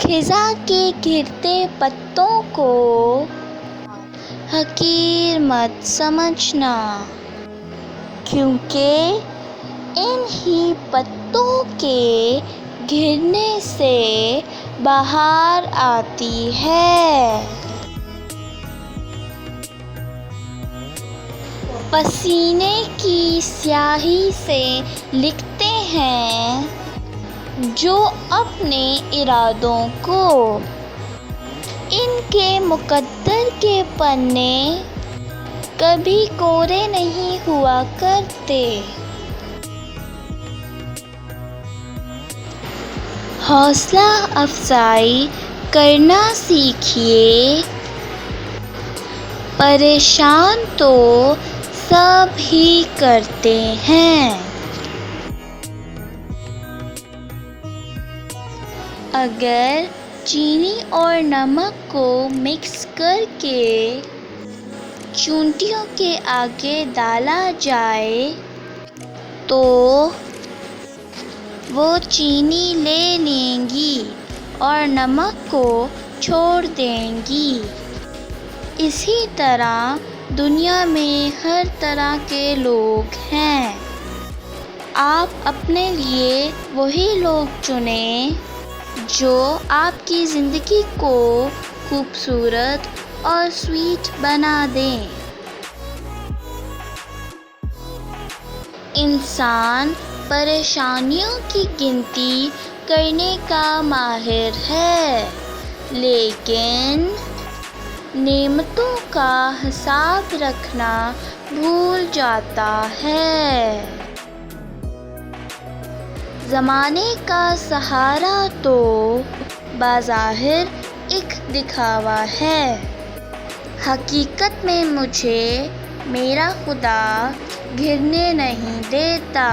खिज़ा के गिरते पत्तों को हकीर मत समझना, क्योंकि इन्हीं पत्तों के गिरने से बहार आती है। पसीने की स्याही से लिखते हैं जो अपने इरादों को, इनके मुकद्दर के पन्ने कभी कोरे नहीं हुआ करते। हौसला अफजाई करना सीखिए, परेशान तो सब ही करते हैं। अगर चीनी और नमक को मिक्स करके चूंटियों के आगे डाला जाए तो वो चीनी ले लेंगी और नमक को छोड़ देंगी। इसी तरह दुनिया में हर तरह के लोग हैं। आप अपने लिए वही लोग चुनें जो आपकी ज़िंदगी को खूबसूरत और स्वीट बना दें। इंसान परेशानियों की गिनती करने का माहिर है, लेकिन नेमतों का हिसाब रखना भूल जाता है। ज़माने का सहारा तो बाज़ाहिर एक दिखावा है, हकीकत में मुझे मेरा खुदा घिरने नहीं देता।